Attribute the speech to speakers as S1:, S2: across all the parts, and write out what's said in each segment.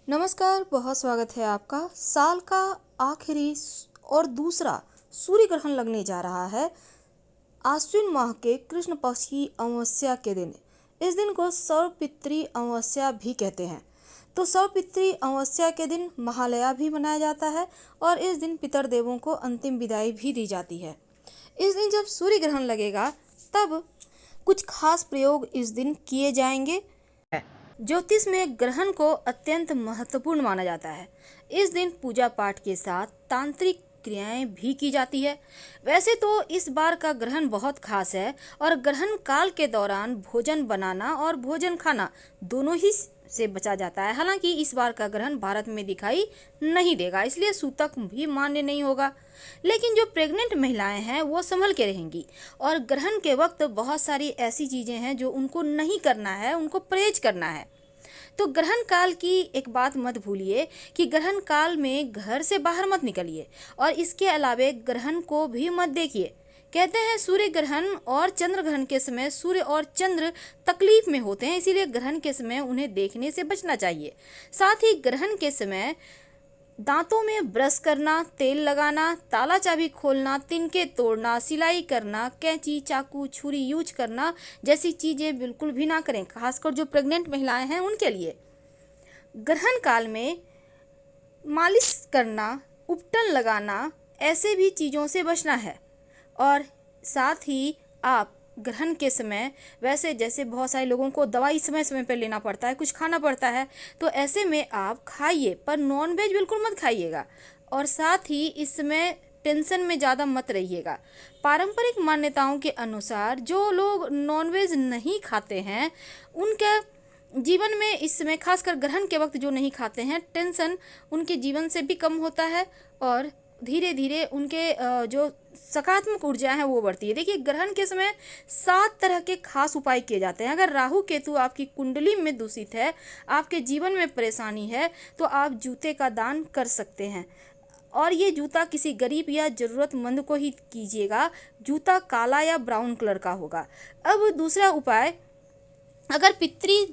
S1: नमस्कार, बहुत स्वागत है आपका। साल का आखिरी और दूसरा सूर्य ग्रहण लगने जा रहा है आश्विन माह के कृष्ण पक्ष की अमावस्या के दिन। इस दिन को सर्वपित्री अमावस्या भी कहते हैं। तो सर्वपित्री अमावस्या के दिन महालया भी मनाया जाता है और इस दिन पितर देवों को अंतिम विदाई भी दी जाती है। इस दिन जब सूर्य ग्रहण लगेगा तब कुछ खास प्रयोग इस दिन किए जाएंगे। ज्योतिष में ग्रहण को अत्यंत महत्वपूर्ण माना जाता है। इस दिन पूजा पाठ के साथ तांत्रिक क्रियाएं भी की जाती है। वैसे तो इस बार का ग्रहण बहुत खास है और ग्रहण काल के दौरान भोजन बनाना और भोजन खाना दोनों ही से बचा जाता है। हालांकि इस बार का ग्रहण भारत में दिखाई नहीं देगा, इसलिए सूतक भी मान्य नहीं होगा। लेकिन जो प्रेग्नेंट महिलाएं हैं वो संभल के रहेंगी और ग्रहण के वक्त बहुत सारी ऐसी चीज़ें हैं जो उनको नहीं करना है, उनको परहेज करना है। तो ग्रहण काल की एक बात मत भूलिए कि ग्रहण काल में घर से बाहर मत निकलिए और इसके अलावे ग्रहण को भी मत देखिए। कहते हैं सूर्य ग्रहण और चंद्र ग्रहण के समय सूर्य और चंद्र तकलीफ में होते हैं, इसीलिए ग्रहण के समय उन्हें देखने से बचना चाहिए। साथ ही ग्रहण के समय दांतों में ब्रश करना, तेल लगाना, ताला चाबी खोलना, तिनके तोड़ना, सिलाई करना, कैंची, चाकू, छुरी यूज करना जैसी चीज़ें बिल्कुल भी ना करें, खासकर जो प्रेग्नेंट महिलाएं हैं उनके लिए। ग्रहण काल में मालिश करना, उपटन लगाना, ऐसे भी चीज़ों से बचना है। और साथ ही आप ग्रहण के समय वैसे जैसे बहुत सारे लोगों को दवाई समय समय पर लेना पड़ता है, कुछ खाना पड़ता है, तो ऐसे में आप खाइए पर नॉनवेज बिल्कुल मत खाइएगा। और साथ ही इस समय टेंशन में ज़्यादा मत रहिएगा। पारंपरिक मान्यताओं के अनुसार जो लोग नॉनवेज नहीं खाते हैं उनके जीवन में इस समय खासकर ग्रहण के वक्त जो नहीं खाते हैं, टेंशन उनके जीवन से भी कम होता है और धीरे धीरे उनके जो सकारात्मक ऊर्जा है वो बढ़ती है। देखिए ग्रहण के समय 7 तरह के खास उपाय किए जाते हैं। अगर राहु केतु आपकी कुंडली में दूषित है, आपके जीवन में परेशानी है, तो आप जूते का दान कर सकते हैं और ये जूता किसी गरीब या ज़रूरतमंद को ही कीजिएगा। जूता काला या ब्राउन कलर का होगा। अब दूसरा उपाय, अगर पितृ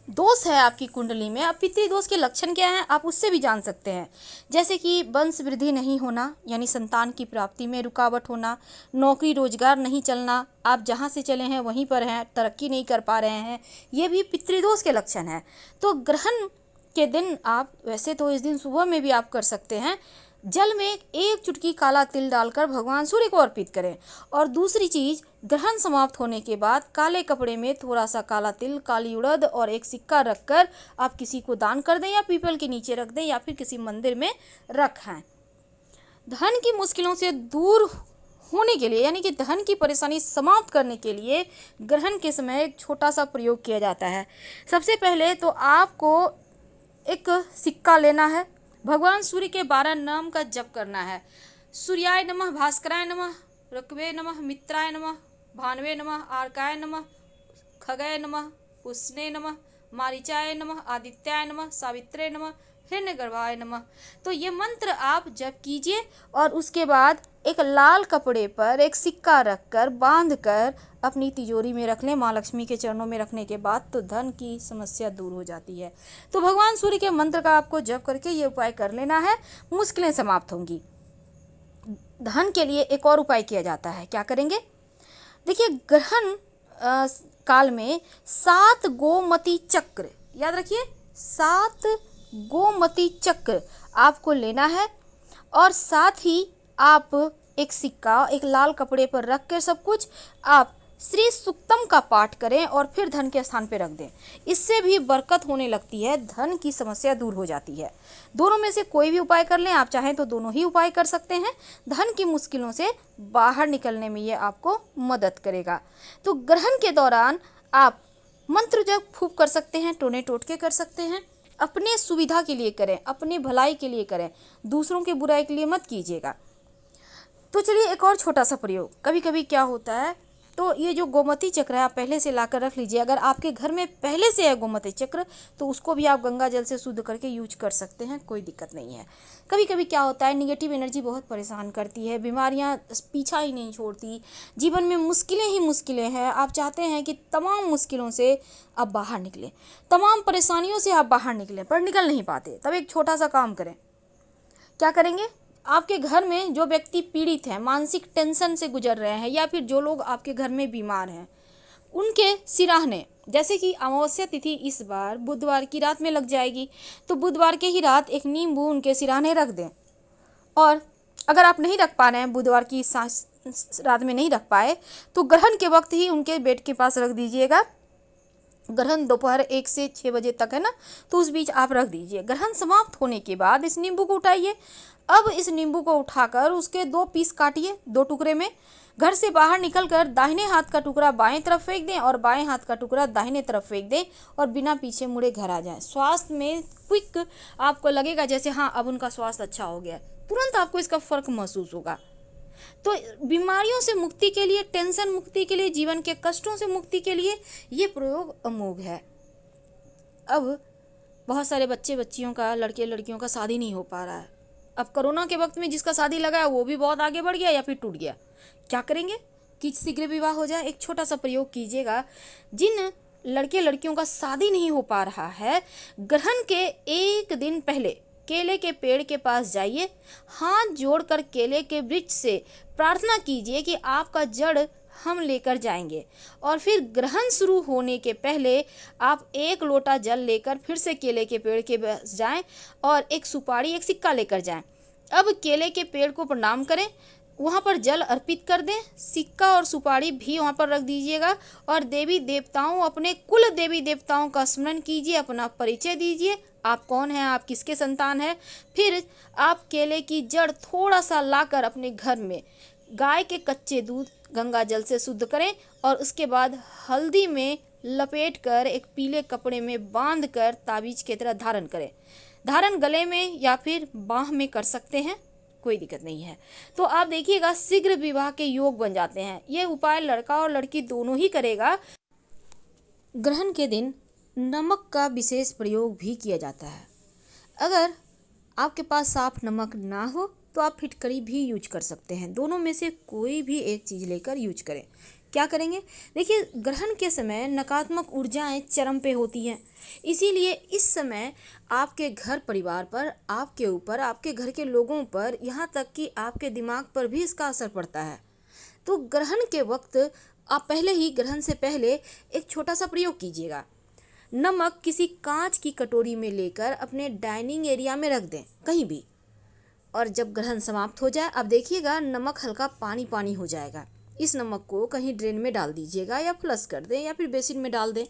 S1: दोष है आपकी कुंडली में, अब पितृ दोष के लक्षण क्या हैं आप उससे भी जान सकते हैं। जैसे कि वंश वृद्धि नहीं होना, यानी संतान की प्राप्ति में रुकावट होना, नौकरी रोजगार नहीं चलना, आप जहाँ से चले हैं वहीं पर हैं, तरक्की नहीं कर पा रहे हैं, ये भी पितृदोष के लक्षण हैं। तो ग्रहण के दिन आप वैसे तो इस दिन सुबह में भी आप कर सकते हैं, जल में एक चुटकी काला तिल डालकर भगवान सूर्य को अर्पित करें। और दूसरी चीज़, ग्रहण समाप्त होने के बाद काले कपड़े में थोड़ा सा काला तिल, काली उड़द और एक सिक्का रखकर आप किसी को दान कर दें या पीपल के नीचे रख दें या फिर किसी मंदिर में रखें। धन की मुश्किलों से दूर होने के लिए, यानी कि धन की परेशानी समाप्त करने के लिए ग्रहण के समय एक छोटा सा प्रयोग किया जाता है। सबसे पहले तो आपको एक सिक्का लेना है, भगवान सूर्य के 12 नाम का जप करना है। सूर्याय नमः, भास्कराय नमः, ऋक्वे नमः, मित्राय नमः, भानवे नमः, आर्काय नमः, खगय नमः, पुष्णे नमः, मारीचाय नमः, आदित्याय नमः, सावित्रे नमः, हिरण्यगर्भाय नमः। तो ये मंत्र आप जप कीजिए और उसके बाद एक लाल कपड़े पर एक सिक्का रखकर बांध कर अपनी तिजोरी में रख लें। माँ लक्ष्मी के चरणों में रखने के बाद तो धन की समस्या दूर हो जाती है। तो भगवान सूर्य के मंत्र का आपको जप करके ये उपाय कर लेना है, मुश्किलें समाप्त होंगी। धन के लिए एक और उपाय किया जाता है, क्या करेंगे? देखिए ग्रहण काल में 7 गोमती चक्र, याद रखिए 7 गोमती चक्र आपको लेना है और साथ ही आप एक सिक्का एक लाल कपड़े पर रख कर सब कुछ आप श्री सुक्तम का पाठ करें और फिर धन के स्थान पर रख दें। इससे भी बरकत होने लगती है, धन की समस्या दूर हो जाती है। दोनों में से कोई भी उपाय कर लें, आप चाहें तो दोनों ही उपाय कर सकते हैं। धन की मुश्किलों से बाहर निकलने में ये आपको मदद करेगा। तो ग्रहण के दौरान आप मंत्र जप खूब कर सकते हैं, टोने टोटके कर सकते हैं। अपने सुविधा के लिए करें, अपने भलाई के लिए करें, दूसरों के बुराई के लिए मत कीजिएगा। तो चलिए एक और छोटा सा प्रयोग। कभी कभी क्या होता है तो ये जो गोमती चक्र है आप पहले से लाकर रख लीजिए। अगर आपके घर में पहले से है गोमती चक्र तो उसको भी आप गंगा जल से शुद्ध करके यूज कर सकते हैं, कोई दिक्कत नहीं है। कभी कभी क्या होता है, निगेटिव एनर्जी बहुत परेशान करती है, बीमारियां पीछा ही नहीं छोड़ती, जीवन में मुश्किलें ही मुश्किलें हैं। आप चाहते हैं कि तमाम मुश्किलों से आप बाहर निकलें, तमाम परेशानियों से आप बाहर निकलें, पर निकल नहीं पाते। तब एक छोटा सा काम करें। क्या करेंगे? आपके घर में जो व्यक्ति पीड़ित हैं, मानसिक टेंशन से गुजर रहे हैं, या फिर जो लोग आपके घर में बीमार हैं, उनके सिराहने, जैसे कि अमावस्या तिथि इस बार बुधवार की रात में लग जाएगी, तो बुधवार के ही रात एक नींबू उनके सिराहने रख दें। और अगर आप नहीं रख पा रहे हैं, बुधवार की रात में नहीं रख पाए, तो ग्रहण के वक्त ही उनके बेड के पास रख दीजिएगा। ग्रहण दोपहर 1 से 6 बजे तक है ना, तो उस बीच आप रख दीजिए। ग्रहण समाप्त होने के बाद इस नींबू को उठाइए। अब इस नींबू को उठाकर उसके 2 पीस काटिए, 2 टुकड़े में। घर से बाहर निकलकर दाहिने हाथ का टुकड़ा बाएं तरफ फेंक दें और बाएं हाथ का टुकड़ा दाहिने तरफ फेंक दें और बिना पीछे मुड़े घर आ जाएं। स्वास्थ्य में क्विक आपको लगेगा जैसे हाँ अब उनका स्वास्थ्य अच्छा हो गया, तुरंत आपको इसका फर्क महसूस होगा। तो बीमारियों से मुक्ति के लिए, टेंशन मुक्ति के लिए, जीवन के कष्टों से मुक्ति के लिए ये प्रयोग अमोघ है। अब बहुत सारे बच्चे बच्चियों का, लड़के लड़कियों का शादी नहीं हो पा रहा है। अब कोरोना के वक्त में जिसका शादी लगा है वो भी बहुत आगे बढ़ गया या फिर टूट गया। क्या करेंगे कि शीघ्र विवाह हो जाए? एक छोटा सा प्रयोग कीजिएगा। जिन लड़के लड़कियों का शादी नहीं हो पा रहा है, ग्रहण के 1 दिन पहले केले के पेड़ के पास जाइए, हाथ जोड़कर केले के वृक्ष से प्रार्थना कीजिए कि आपका जड़ हम लेकर जाएंगे। और फिर ग्रहण शुरू होने के पहले आप 1 लोटा जल लेकर फिर से केले के पेड़ के पास जाएं और एक सुपारी, एक सिक्का लेकर जाएं। अब केले के पेड़ को प्रणाम करें, वहाँ पर जल अर्पित कर दें, सिक्का और सुपारी भी वहाँ पर रख दीजिएगा और देवी देवताओं, अपने कुल देवी देवताओं का स्मरण कीजिए, अपना परिचय दीजिए, आप कौन हैं, आप किसके संतान हैं। फिर आप केले की जड़ थोड़ा सा लाकर अपने घर में गाय के कच्चे दूध गंगा जल से शुद्ध करें और उसके बाद हल्दी में लपेटकर एक पीले कपड़े में बांधकर ताबीज की तरह धारण करें। धारण गले में या फिर बाह में कर सकते हैं, कोई दिक्कत नहीं है। तो आप देखिएगा शीघ्र विवाह के योग बन जाते हैं। ये उपाय लड़का और लड़की दोनों ही करेगा। ग्रहण के दिन नमक का विशेष प्रयोग भी किया जाता है। अगर आपके पास साफ नमक ना हो तो आप फिटकरी भी यूज कर सकते हैं। दोनों में से कोई भी एक चीज़ लेकर यूज करें। क्या करेंगे? देखिए, ग्रहण के समय नकारात्मक ऊर्जाएं चरम पे होती हैं, इसीलिए इस समय आपके घर परिवार पर, आपके ऊपर, आपके घर के लोगों पर, यहाँ तक कि आपके दिमाग पर भी इसका असर पड़ता है। तो ग्रहण के वक्त आप पहले ही, ग्रहण से पहले एक छोटा सा प्रयोग कीजिएगा। नमक किसी कांच की कटोरी में लेकर अपने डाइनिंग एरिया में रख दें, कहीं भी। और जब ग्रहण समाप्त हो जाए, अब देखिएगा नमक हल्का पानी पानी हो जाएगा। इस नमक को कहीं ड्रेन में डाल दीजिएगा या फ्लश कर दें या फिर बेसिन में डाल दें।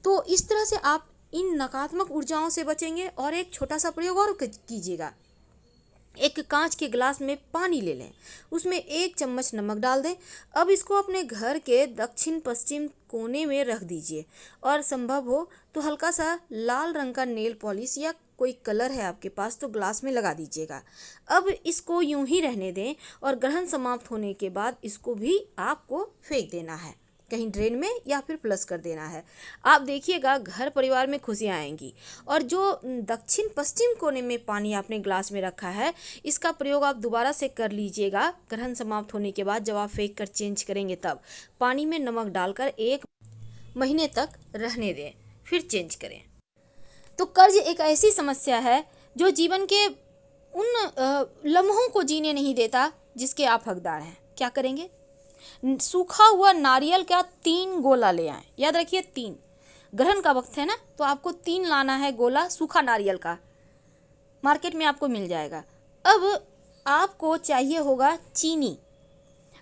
S1: तो इस तरह से आप इन नकारात्मक ऊर्जाओं से बचेंगे। और एक छोटा सा प्रयोग और कीजिएगा। एक कांच के गिलास में पानी ले लें, उसमें 1 चम्मच नमक डाल दें। अब इसको अपने घर के दक्षिण पश्चिम कोने में रख दीजिए और संभव हो तो हल्का सा लाल रंग का नेल पॉलिश या कोई कलर है आपके पास तो ग्लास में लगा दीजिएगा। अब इसको यूं ही रहने दें और ग्रहण समाप्त होने के बाद इसको भी आपको फेंक देना है, कहीं ड्रेन में या फिर फ्लश कर देना है। आप देखिएगा घर परिवार में खुशियाँ आएंगी। और जो दक्षिण पश्चिम कोने में पानी आपने ग्लास में रखा है, इसका प्रयोग आप दोबारा से कर लीजिएगा। ग्रहण समाप्त होने के बाद जब आप फेंक कर चेंज करेंगे तब पानी में नमक डालकर 1 महीने तक रहने दें, फिर चेंज करें। तो कर्ज एक ऐसी समस्या है जो जीवन के उन लम्हों को जीने नहीं देता जिसके आप हकदार हैं। क्या करेंगे? सूखा हुआ नारियल का 3 गोला ले आएं। याद रखिए 3, ग्रहण का वक्त है ना, तो आपको 3 लाना है गोला सूखा नारियल का, मार्केट में आपको मिल जाएगा। अब आपको चाहिए होगा चीनी।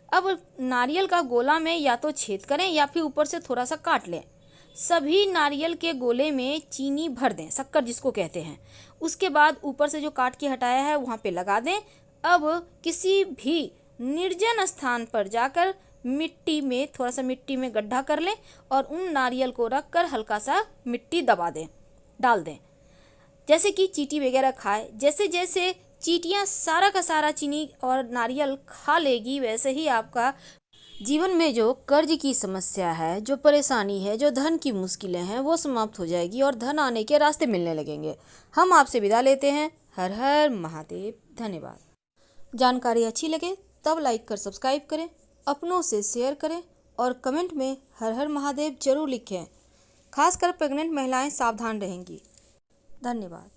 S1: अब नारियल का गोला में या तो छेद करें या फिर ऊपर से थोड़ा सा काट लें। सभी नारियल के गोले में चीनी भर दें, शक्कर जिसको कहते हैं। उसके बाद ऊपर से जो काट के हटाया है वहाँ पे लगा दें। अब किसी भी निर्जन स्थान पर जाकर मिट्टी में, थोड़ा सा मिट्टी में गड्ढा कर लें और उन नारियल को रख कर हल्का सा मिट्टी दबा दें, डाल दें, जैसे कि चींटी वगैरह खाए। जैसे जैसे चींटियाँ सारा का सारा चीनी और नारियल खा लेगी, वैसे ही आपका जीवन में जो कर्ज की समस्या है, जो परेशानी है, जो धन की मुश्किलें हैं, वो समाप्त हो जाएगी और धन आने के रास्ते मिलने लगेंगे। हम आपसे विदा लेते हैं। हर हर महादेव। धन्यवाद। जानकारी अच्छी लगे तब लाइक कर सब्सक्राइब करें, अपनों से शेयर करें और कमेंट में हर हर महादेव जरूर लिखें। खासकर प्रेग्नेंट महिलाएं सावधान रहेंगी। धन्यवाद।